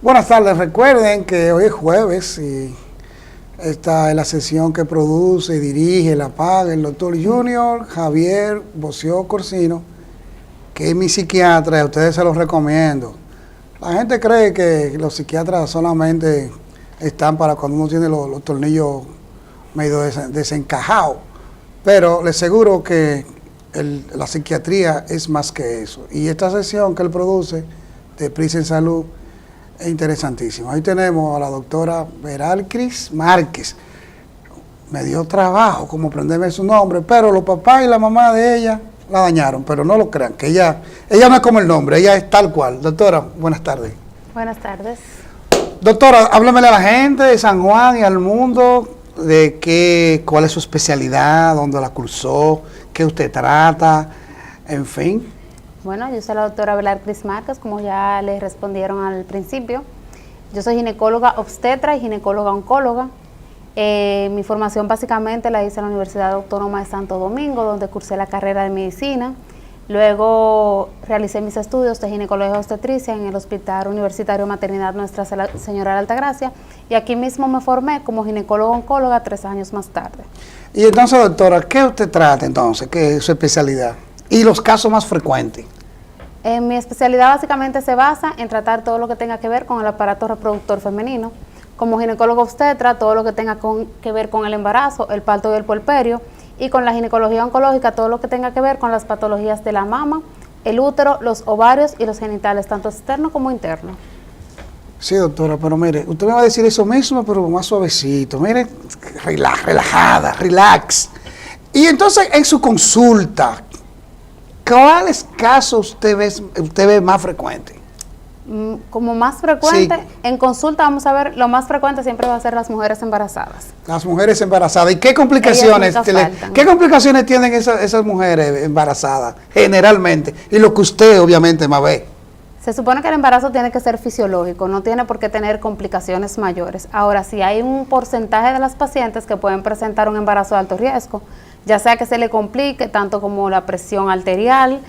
Buenas tardes, recuerden que hoy es jueves y esta es la sesión que produce y dirige la PAG el doctor Junior Javier Bocio Corsino, que es mi psiquiatra y a ustedes se los recomiendo. La gente cree que los psiquiatras solamente están para cuando uno tiene los tornillos medio desencajados, pero les aseguro que la psiquiatría es más que eso. Y esta sesión que él produce de Prisa en Salud es interesantísimo. Ahí tenemos a la doctora Veralcris Márquez. Me dio trabajo como aprenderme su nombre, pero los papás y la mamá de ella la dañaron, pero no lo crean, que ella no es como el nombre, ella es tal cual. Doctora, buenas tardes. Buenas tardes. Doctora, háblamele a la gente de San Juan y al mundo de cuál es su especialidad, dónde la cursó, qué usted trata, en fin. Bueno, yo soy la doctora Veralcris Márquez, como ya les respondieron al principio. Yo soy ginecóloga obstetra y ginecóloga oncóloga. Mi formación básicamente la hice en la Universidad Autónoma de Santo Domingo, donde cursé la carrera de medicina. Luego realicé mis estudios de ginecología obstetricia en el Hospital Universitario Maternidad Nuestra Señora de Altagracia, y aquí mismo me formé como ginecóloga oncóloga 3 años más tarde. Y entonces, doctora, ¿qué usted trata entonces? ¿Qué es su especialidad? Y los casos más frecuentes. Mi especialidad básicamente se basa en tratar todo lo que tenga que ver con el aparato reproductor femenino. Como ginecólogo obstetra, todo lo que tenga que ver con el embarazo, el parto y el puerperio. Y con la ginecología oncológica, todo lo que tenga que ver con las patologías de la mama, el útero, los ovarios y los genitales, tanto externo como interno. Sí, doctora, pero mire, usted me va a decir eso mismo, pero más suavecito. Mire, relajada, relax. Y entonces, en su consulta, ¿cuáles casos usted ve más frecuentes? Como más frecuente, sí. En consulta vamos a ver, lo más frecuente siempre va a ser las mujeres embarazadas. Las mujeres embarazadas. ¿Y qué complicaciones tienen esas mujeres embarazadas generalmente? Y lo que usted obviamente más ve. Se supone que el embarazo tiene que ser fisiológico, no tiene por qué tener complicaciones mayores. Ahora, sí hay un porcentaje de las pacientes que pueden presentar un embarazo de alto riesgo, ya sea que se le complique tanto como la presión arterial,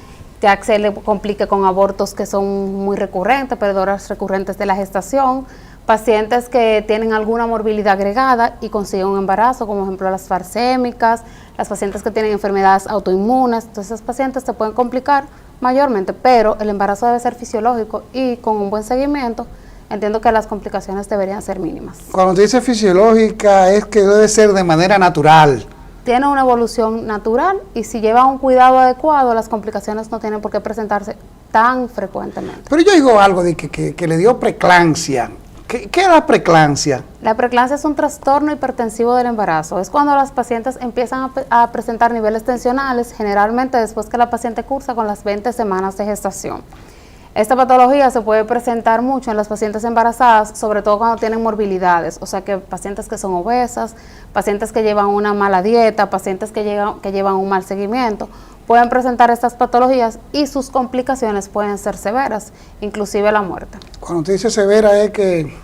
ya que se le complique con abortos que son muy recurrentes, pérdidas recurrentes de la gestación, pacientes que tienen alguna morbilidad agregada y consiguen un embarazo, como por ejemplo las farsémicas, las pacientes que tienen enfermedades autoinmunes. Entonces esos pacientes se pueden complicar mayormente, pero el embarazo debe ser fisiológico y con un buen seguimiento entiendo que las complicaciones deberían ser mínimas. Cuando te dice fisiológica es que debe ser de manera natural. Tiene una evolución natural y si lleva un cuidado adecuado, las complicaciones no tienen por qué presentarse tan frecuentemente. Pero yo digo algo de que le dio preeclampsia. ¿Qué es la preeclampsia? La preeclampsia es un trastorno hipertensivo del embarazo. Es cuando las pacientes empiezan a presentar niveles tensionales, generalmente después que la paciente cursa con las 20 semanas de gestación. Esta patología se puede presentar mucho en las pacientes embarazadas, sobre todo cuando tienen morbilidades, o sea que pacientes que son obesas, pacientes que llevan una mala dieta, pacientes que llevan un mal seguimiento, pueden presentar estas patologías y sus complicaciones pueden ser severas, inclusive la muerte. Cuando usted dice severa es que...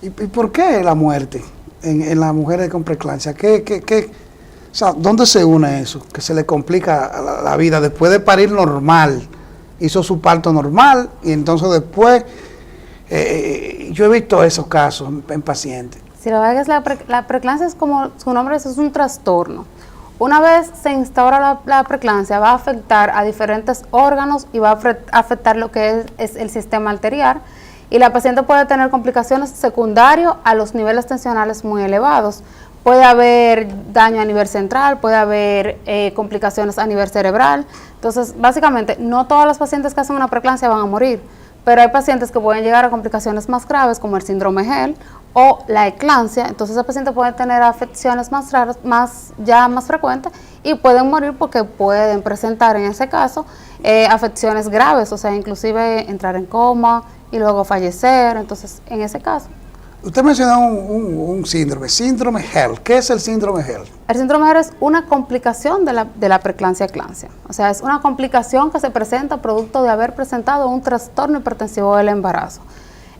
¿Y por qué la muerte en las mujeres con preeclampsia? O sea, ¿dónde se une eso? Que se le complica la vida después de parir normal. Hizo su parto normal y entonces después yo he visto esos casos en pacientes. Si la verdad es la preeclampsia es como su nombre es un trastorno. Una vez se instaura la preeclampsia va a afectar a diferentes órganos y va a afectar lo que es el sistema arterial y la paciente puede tener complicaciones secundarias a los niveles tensionales muy elevados. Puede haber daño a nivel central, puede haber complicaciones a nivel cerebral. Entonces, básicamente, no todas las pacientes que hacen una preeclampsia van a morir, pero hay pacientes que pueden llegar a complicaciones más graves, como el síndrome Hell o la eclampsia. Entonces, esa paciente puede tener afecciones más raras, más frecuentes, y pueden morir porque pueden presentar, en ese caso, afecciones graves, o sea, inclusive entrar en coma y luego fallecer. Entonces, en ese caso. Usted mencionó un síndrome Hell. ¿Qué es el síndrome Hell? El síndrome Hell es una complicación de la preeclampsia-eclampsia. O sea, es una complicación que se presenta producto de haber presentado un trastorno hipertensivo del embarazo.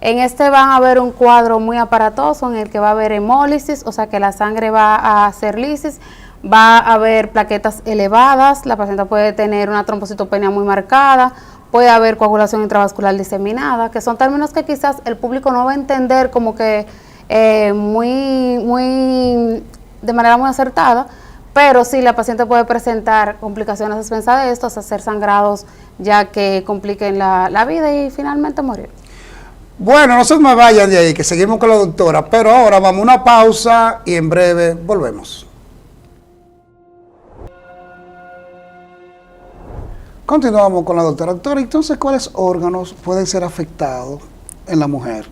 En este van a haber un cuadro muy aparatoso en el que va a haber hemólisis, o sea que la sangre va a hacer lisis, va a haber plaquetas elevadas, la paciente puede tener una trombocitopenia muy marcada, puede haber coagulación intravascular diseminada, que son términos que quizás el público no va a entender como que de manera muy acertada, pero sí la paciente puede presentar complicaciones a expensas de estos, hacer sangrados ya que compliquen la vida y finalmente morir. Bueno, no se me vayan de ahí, que seguimos con la doctora, pero ahora vamos a una pausa y en breve volvemos. Continuamos con la doctora. Doctora, entonces, ¿cuáles órganos pueden ser afectados en la mujer?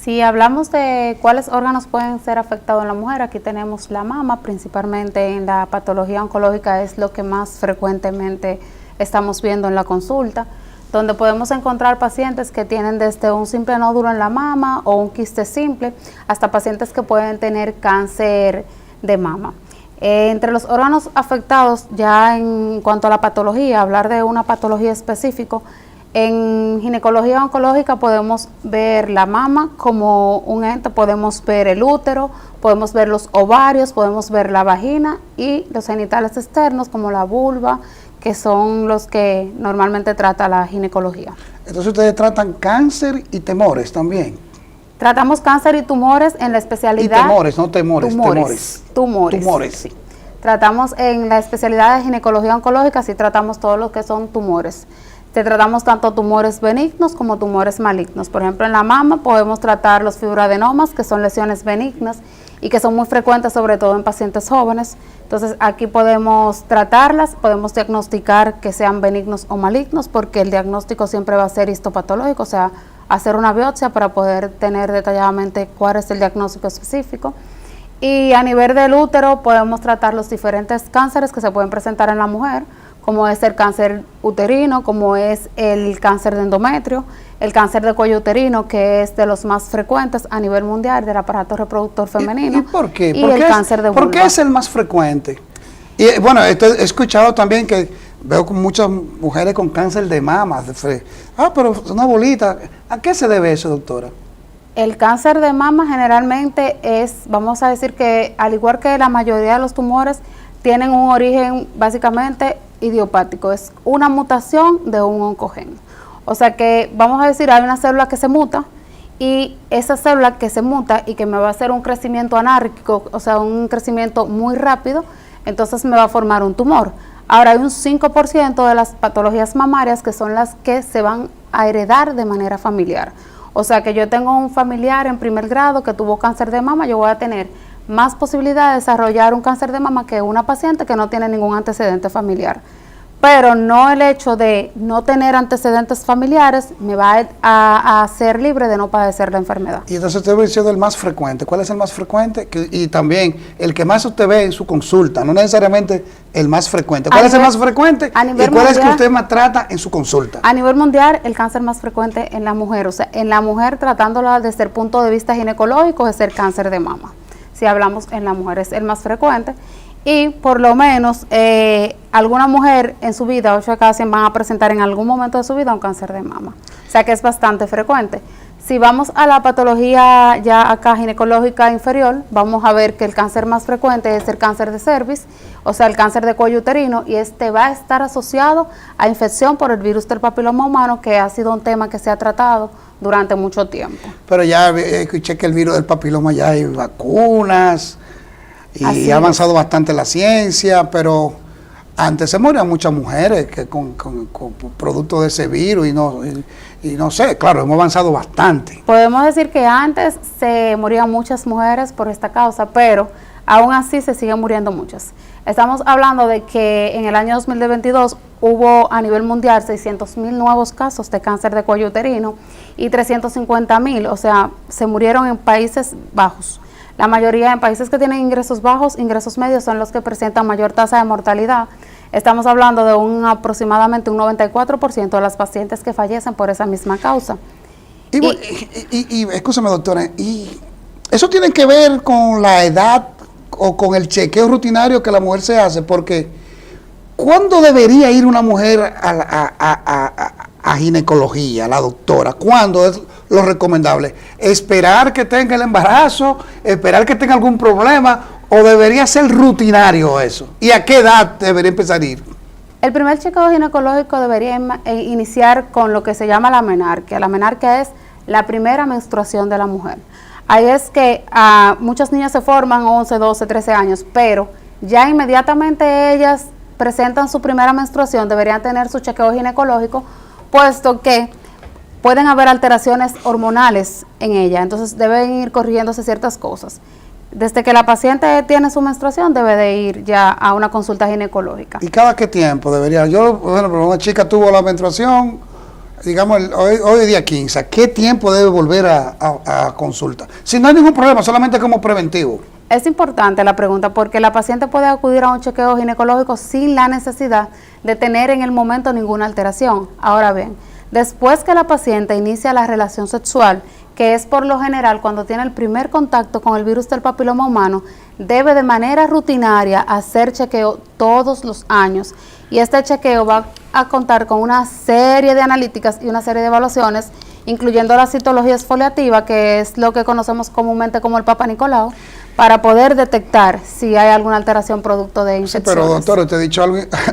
Si hablamos de cuáles órganos pueden ser afectados en la mujer, aquí tenemos la mama, principalmente en la patología oncológica es lo que más frecuentemente estamos viendo en la consulta, donde podemos encontrar pacientes que tienen desde un simple nódulo en la mama o un quiste simple, hasta pacientes que pueden tener cáncer de mama. Entre los órganos afectados, ya en cuanto a la patología, hablar de una patología específica, en ginecología oncológica podemos ver la mama como un ente, podemos ver el útero, podemos ver los ovarios, podemos ver la vagina y los genitales externos como la vulva, que son los que normalmente trata la ginecología. Entonces ustedes tratan cáncer y tumores también. Tratamos cáncer y tumores en la especialidad... Y temores, no temores, tumores. Sí. Tratamos en la especialidad de ginecología oncológica, sí tratamos todo lo que son tumores. Tratamos tanto tumores benignos como tumores malignos. Por ejemplo, en la mama podemos tratar los fibroadenomas, que son lesiones benignas y que son muy frecuentes, sobre todo en pacientes jóvenes. Entonces, aquí podemos tratarlas, podemos diagnosticar que sean benignos o malignos, porque el diagnóstico siempre va a ser histopatológico, o sea, hacer una biopsia para poder tener detalladamente cuál es el diagnóstico específico. Y a nivel del útero podemos tratar los diferentes cánceres que se pueden presentar en la mujer, como es el cáncer uterino, como es el cáncer de endometrio, el cáncer de cuello uterino, que es de los más frecuentes a nivel mundial del aparato reproductor femenino. ¿Y por qué? Y el cáncer de vulva. ¿Por qué es el más frecuente? Y bueno, he escuchado también que veo con muchas mujeres con cáncer de mama. Pero es una bolita. ¿A qué se debe eso, doctora? El cáncer de mama generalmente es, vamos a decir que al igual que la mayoría de los tumores, tienen un origen básicamente idiopático, es una mutación de un oncogeno. O sea que vamos a decir, hay una célula que se muta y esa célula que se muta y que me va a hacer un crecimiento anárquico, o sea, un crecimiento muy rápido, entonces me va a formar un tumor. Ahora hay un 5% de las patologías mamarias que son las que se van a heredar de manera familiar. O sea que yo tengo un familiar en primer grado que tuvo cáncer de mama, yo voy a tener más posibilidad de desarrollar un cáncer de mama que una paciente que no tiene ningún antecedente familiar. Pero no el hecho de no tener antecedentes familiares me va a hacer libre de no padecer la enfermedad. Y entonces usted mencionó el más frecuente. ¿Cuál es el más frecuente? Y también el que más usted ve en su consulta, no necesariamente el más frecuente. ¿Cuál es el más frecuente? ¿Y cuál es que usted más trata en su consulta? A nivel mundial, el cáncer más frecuente en la mujer. O sea, en la mujer tratándola desde el punto de vista ginecológico es el cáncer de mama. Si hablamos en la mujer es el más frecuente. Y por lo menos alguna mujer en su vida, 8 de cada 100 van a presentar en algún momento de su vida un cáncer de mama. O sea que es bastante frecuente. Si vamos a la patología ya acá ginecológica inferior, vamos a ver que el cáncer más frecuente es el cáncer de cervix, o sea el cáncer de cuello uterino, y este va a estar asociado a infección por el virus del papiloma humano, que ha sido un tema que se ha tratado durante mucho tiempo. Pero ya escuché que el virus del papiloma ya hay vacunas, y ha avanzado bastante la ciencia, pero antes se morían muchas mujeres que con producto de ese virus y no sé, claro, hemos avanzado bastante. Podemos decir que antes se morían muchas mujeres por esta causa, pero aún así se siguen muriendo muchas. Estamos hablando de que en el año 2022 hubo a nivel mundial 600,000 nuevos casos de cáncer de cuello uterino y 350,000, o sea, se murieron en Países Bajos. La mayoría en países que tienen ingresos bajos, ingresos medios son los que presentan mayor tasa de mortalidad. Estamos hablando de aproximadamente un 94% de las pacientes que fallecen por esa misma causa. Y escúchame, doctora, ¿y eso tiene que ver con la edad o con el chequeo rutinario que la mujer se hace? Porque ¿cuándo debería ir una mujer a ginecología, a la doctora? ¿Cuándo es lo recomendable? ¿Esperar que tenga el embarazo? ¿Esperar que tenga algún problema? ¿O debería ser rutinario eso? ¿Y a qué edad debería empezar a ir? El primer chequeo ginecológico debería iniciar con lo que se llama la menarquia. La menarquia es la primera menstruación de la mujer. Ahí es que muchas niñas se forman 11, 12, 13 años, pero ya inmediatamente ellas presentan su primera menstruación, deberían tener su chequeo ginecológico, puesto que pueden haber alteraciones hormonales en ella, entonces deben ir corrigiéndose ciertas cosas. Desde que la paciente tiene su menstruación, debe de ir ya a una consulta ginecológica. ¿Y cada qué tiempo debería? Pero una chica tuvo la menstruación, digamos, hoy día 15, ¿a qué tiempo debe volver a consulta? Si no hay ningún problema, solamente como preventivo. Es importante la pregunta porque la paciente puede acudir a un chequeo ginecológico sin la necesidad de tener en el momento ninguna alteración. Ahora bien, después que la paciente inicia la relación sexual, que es por lo general cuando tiene el primer contacto con el virus del papiloma humano, debe de manera rutinaria hacer chequeo todos los años. Y este chequeo va a contar con una serie de analíticas y una serie de evaluaciones, incluyendo la citología exfoliativa, que es lo que conocemos comúnmente como el Papa Nicolau, para poder detectar si hay alguna alteración producto de infecciones. Sí, pero doctor, usted ha dicho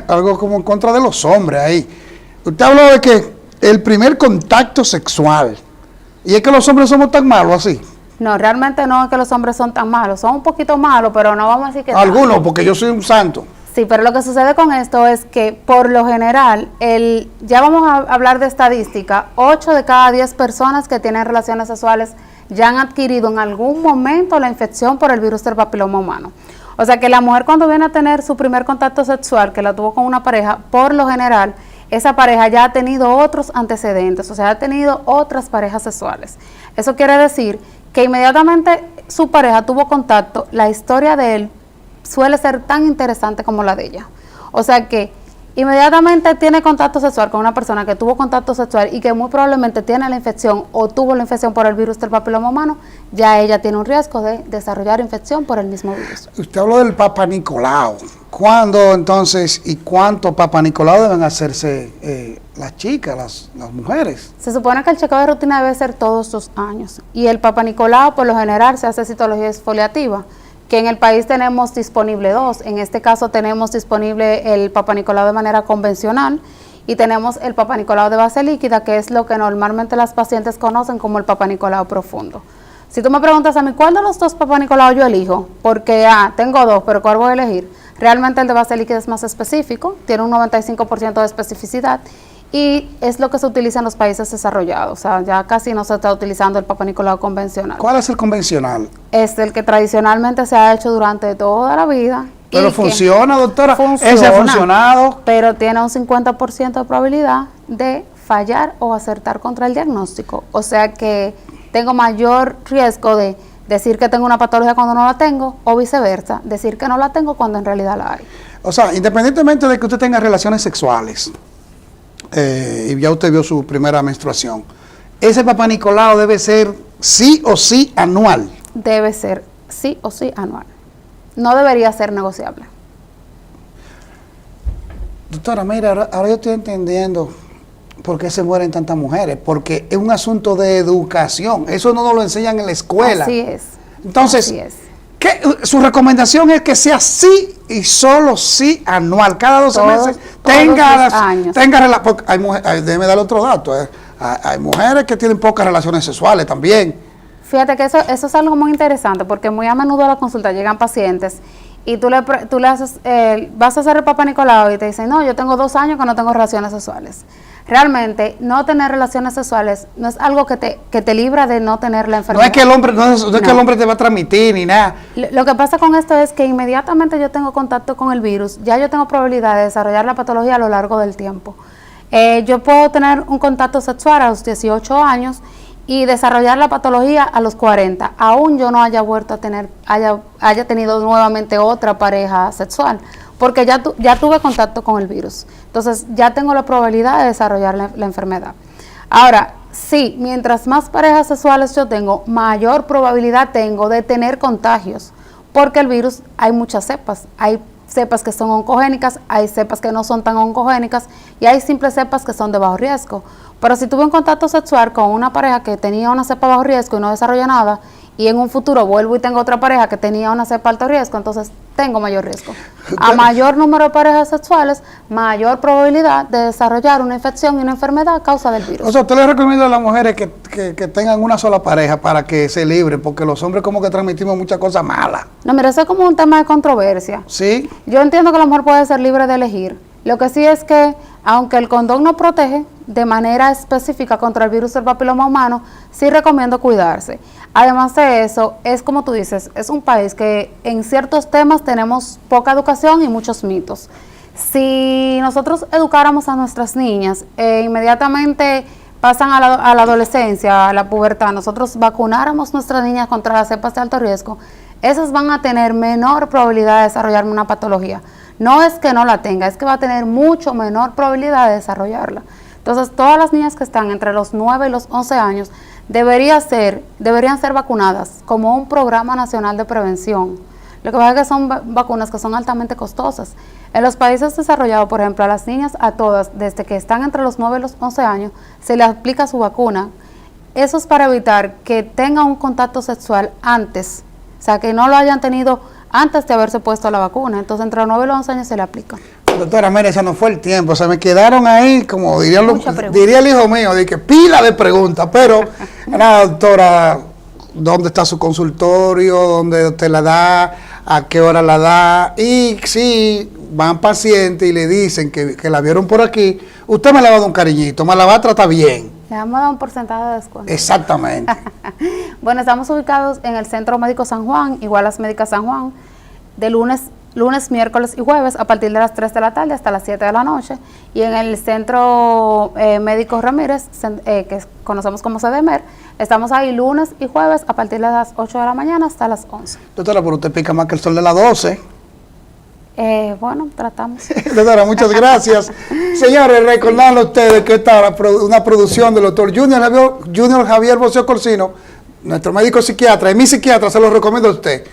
algo como en contra de los hombres ahí. Usted habló de que el primer contacto sexual, y es que los hombres somos tan malos así. No, realmente no es que los hombres son tan malos, son un poquito malos, pero no vamos a decir que algunos, porque yo soy un santo. Sí, pero lo que sucede con esto es que por lo general, ya vamos a hablar de estadística, 8 de cada 10 personas que tienen relaciones sexuales ya han adquirido en algún momento la infección por el virus del papiloma humano. O sea que la mujer cuando viene a tener su primer contacto sexual, que la tuvo con una pareja, por lo general, esa pareja ya ha tenido otros antecedentes, o sea, ha tenido otras parejas sexuales. Eso quiere decir que inmediatamente su pareja tuvo contacto, la historia de él suele ser tan interesante como la de ella. O sea que inmediatamente tiene contacto sexual con una persona que tuvo contacto sexual y que muy probablemente tiene la infección o tuvo la infección por el virus del papiloma humano, ya ella tiene un riesgo de desarrollar infección por el mismo virus. Usted habló del Papa Nicolau. ¿Cuándo entonces y cuánto Papa Nicolau deben hacerse las chicas, las mujeres? Se supone que el chequeo de rutina debe ser todos los años y el Papa Nicolau por lo general se hace citología exfoliativa, que en el país tenemos disponible 2. En este caso tenemos disponible el Papa Nicolau de manera convencional y tenemos el Papa Nicolau de base líquida, que es lo que normalmente las pacientes conocen como el Papa Nicolau profundo. Si tú me preguntas a mí, ¿cuál de los 2 Papa Nicolau yo elijo? Porque tengo 2, pero ¿cuál voy a elegir? Realmente el de base líquida es más específico, tiene un 95% de especificidad y es lo que se utiliza en los países desarrollados. O sea, ya casi no se está utilizando el Papa Nicolau convencional. ¿Cuál es el convencional? Es el que tradicionalmente se ha hecho durante toda la vida. Pero funciona, doctora. Funciona, ese ha funcionado. Pero tiene un 50% de probabilidad de fallar o acertar contra el diagnóstico. O sea que tengo mayor riesgo de decir que tengo una patología cuando no la tengo, o viceversa, decir que no la tengo cuando en realidad la hay. O sea, independientemente de que usted tenga relaciones sexuales, y ya usted vio su primera menstruación, ese Papa Nicolau debe ser sí o sí anual. Debe ser sí o sí anual. No debería ser negociable. Doctora, mira, ahora yo estoy entendiendo por qué se mueren tantas mujeres, porque es un asunto de educación, eso no nos lo enseñan en la escuela. Así es. Entonces, así es. Su recomendación es que sea sí y solo sí anual, cada 12 meses tenga porque déjeme dar otro dato, hay mujeres que tienen pocas relaciones sexuales también. Fíjate que eso es algo muy interesante, porque muy a menudo a la consulta llegan pacientes y tú le haces, vas a hacer el Papa Nicolau y te dicen, no, yo tengo 2 años que no tengo relaciones sexuales. Realmente, no tener relaciones sexuales no es algo que te libra de no tener la enfermedad. No es que el hombre te va a transmitir ni nada. Lo que pasa con esto es que inmediatamente yo tengo contacto con el virus, ya yo tengo probabilidad de desarrollar la patología a lo largo del tiempo. Yo puedo tener un contacto sexual a los 18 años y desarrollar la patología a los 40, aún yo no haya vuelto a tener, haya tenido nuevamente otra pareja sexual, porque ya tuve contacto con el virus. Entonces ya tengo la probabilidad de desarrollar la enfermedad. Ahora, sí, mientras más parejas sexuales yo tengo, mayor probabilidad tengo de tener contagios, porque el virus hay muchas cepas. Hay cepas que son oncogénicas, hay cepas que no son tan oncogénicas y hay simples cepas que son de bajo riesgo. Pero si tuve un contacto sexual con una pareja que tenía una cepa bajo riesgo y no desarrolla nada, y en un futuro vuelvo y tengo otra pareja que tenía una cepa alto riesgo, entonces tengo mayor riesgo. A mayor número de parejas sexuales, mayor probabilidad de desarrollar una infección y una enfermedad a causa del virus. O sea, usted le recomienda a las mujeres que tengan una sola pareja para que se libren, porque los hombres como que transmitimos muchas cosas malas. No, mira, eso es como un tema de controversia. Sí. Yo entiendo que la mujer puede ser libre de elegir. Lo que sí es que, aunque el condón no protege de manera específica contra el virus del papiloma humano, sí recomiendo cuidarse. Además de eso, es como tú dices, es un país que en ciertos temas tenemos poca educación y muchos mitos. Si nosotros educáramos a nuestras niñas, inmediatamente pasan a la adolescencia, a la pubertad, nosotros vacunáramos nuestras niñas contra las cepas de alto riesgo, esas van a tener menor probabilidad de desarrollar una patología. No es que no la tenga, es que va a tener mucho menor probabilidad de desarrollarla. Entonces, todas las niñas que están entre los 9 y los 11 años deberían ser vacunadas como un programa nacional de prevención. Lo que pasa es que son vacunas que son altamente costosas. En los países desarrollados, por ejemplo, a las niñas, a todas, desde que están entre los 9 y los 11 años, se les aplica su vacuna. Eso es para evitar que tengan un contacto sexual antes, o sea, que no lo hayan tenido antes de haberse puesto la vacuna. Entonces, entre los 9 y los 11 años se le aplica. Doctora, mire, ese no fue el tiempo, o sea, me quedaron ahí, como diría el hijo mío, de que pila de preguntas, pero, nada, doctora, ¿dónde está su consultorio? ¿Dónde usted la da? ¿A qué hora la da? Y si van pacientes y le dicen que la vieron por aquí, usted me le va a dar un cariñito, me la va a tratar bien. Le vamos a dar un porcentaje de descuento. Exactamente. Bueno, estamos ubicados en el Centro Médico San Juan, Igualas Médicas San Juan, de lunes, miércoles y jueves a partir de las 3 de la tarde hasta las 7 de la noche. Y en el Centro Médico Ramírez, que conocemos como CDMER, estamos ahí lunes y jueves a partir de las 8 de la mañana hasta las 11. Doctora, pero usted pica más que el sol de las 12. Bueno, tratamos. Doctora, muchas gracias. Señores, recordarle a ustedes que esta es una producción del doctor Junior Javier Bocio Corsino, nuestro médico psiquiatra, y mi psiquiatra, se lo recomiendo a usted.